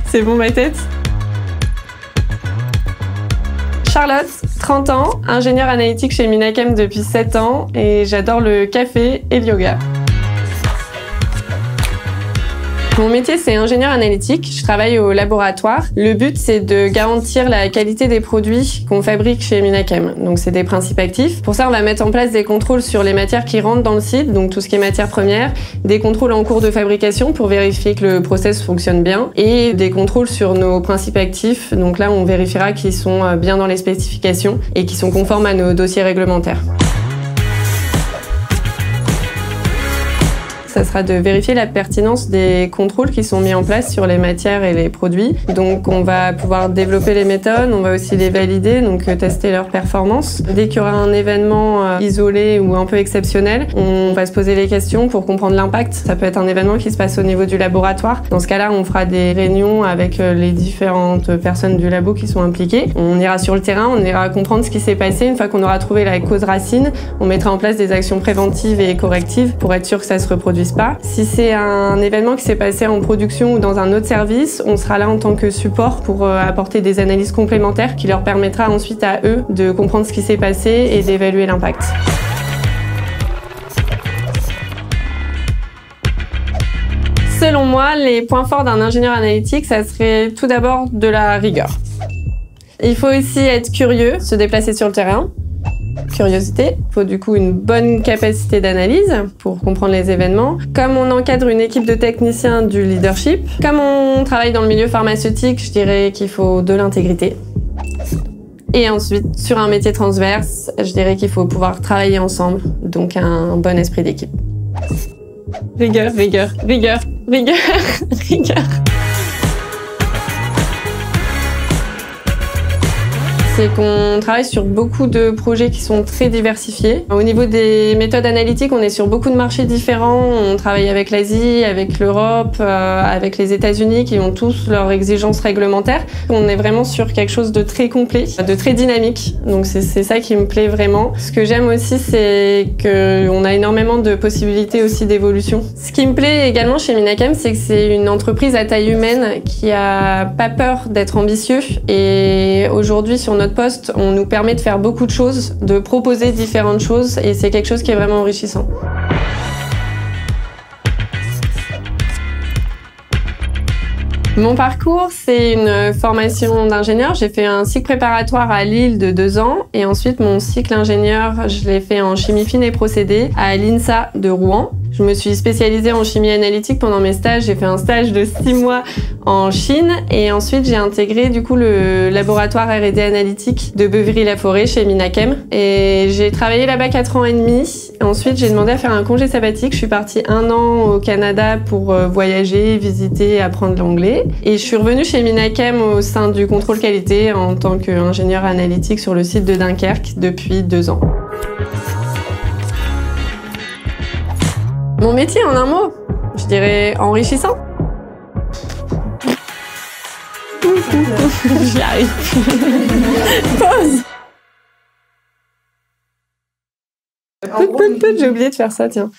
C'est bon ma tête? Charlotte, 30 ans, ingénieure analytique chez Minachem depuis 7 ans et j'adore le café et le yoga. Mon métier, c'est ingénieur analytique. Je travaille au laboratoire. Le but, c'est de garantir la qualité des produits qu'on fabrique chez Minachem. Donc, c'est des principes actifs. Pour ça, on va mettre en place des contrôles sur les matières qui rentrent dans le site, donc tout ce qui est matières premières, des contrôles en cours de fabrication pour vérifier que le process fonctionne bien et des contrôles sur nos principes actifs. Donc là, on vérifiera qu'ils sont bien dans les spécifications et qu'ils sont conformes à nos dossiers réglementaires. Ça sera de vérifier la pertinence des contrôles qui sont mis en place sur les matières et les produits. Donc on va pouvoir développer les méthodes, on va aussi les valider, donc tester leur performance. Dès qu'il y aura un événement isolé ou un peu exceptionnel, on va se poser les questions pour comprendre l'impact. Ça peut être un événement qui se passe au niveau du laboratoire. Dans ce cas-là, on fera des réunions avec les différentes personnes du labo qui sont impliquées. On ira sur le terrain, on ira comprendre ce qui s'est passé. Une fois qu'on aura trouvé la cause racine, on mettra en place des actions préventives et correctives pour être sûr que ça se reproduise pas. Si c'est un événement qui s'est passé en production ou dans un autre service, on sera là en tant que support pour apporter des analyses complémentaires qui leur permettra ensuite à eux de comprendre ce qui s'est passé et d'évaluer l'impact. Selon moi, les points forts d'un ingénieur analytique, ça serait tout d'abord de la rigueur. Il faut aussi être curieux, se déplacer sur le terrain. Curiosité. Il faut du coup une bonne capacité d'analyse pour comprendre les événements. Comme on encadre une équipe de techniciens, du leadership. Comme on travaille dans le milieu pharmaceutique, je dirais qu'il faut de l'intégrité. Et ensuite, sur un métier transverse, je dirais qu'il faut pouvoir travailler ensemble, donc un bon esprit d'équipe. Rigueur, rigueur, rigueur, rigueur, rigueur. C'est qu'on travaille sur beaucoup de projets qui sont très diversifiés. Au niveau des méthodes analytiques, on est sur beaucoup de marchés différents. On travaille avec l'Asie, avec l'Europe, avec les États-Unis qui ont tous leurs exigences réglementaires. On est vraiment sur quelque chose de très complet, de très dynamique. Donc c'est ça qui me plaît vraiment. Ce que j'aime aussi, c'est qu'on a énormément de possibilités aussi d'évolution. Ce qui me plaît également chez Minachem, c'est que c'est une entreprise à taille humaine qui a pas peur d'être ambitieux. Et aujourd'hui, sur notre poste, on nous permet de faire beaucoup de choses, de proposer différentes choses et c'est quelque chose qui est vraiment enrichissant. Mon parcours, c'est une formation d'ingénieur. J'ai fait un cycle préparatoire à Lille de 2 ans et ensuite mon cycle ingénieur, je l'ai fait en chimie fine et procédés à l'INSA de Rouen. Je me suis spécialisée en chimie analytique pendant mes stages. J'ai fait un stage de 6 mois en Chine et ensuite j'ai intégré du coup le laboratoire R&D analytique de Beuvry-la-Forêt chez Minachem et j'ai travaillé là-bas 4 ans et demi. Ensuite j'ai demandé à faire un congé sabbatique. Je suis partie 1 an au Canada pour voyager, visiter, apprendre l'anglais et je suis revenue chez Minachem au sein du contrôle qualité en tant qu'ingénieur analytique sur le site de Dunkerque depuis 2 ans. Mon métier en un mot, je dirais enrichissant. J'y arrive. Pause. J'ai oublié de faire ça, tiens.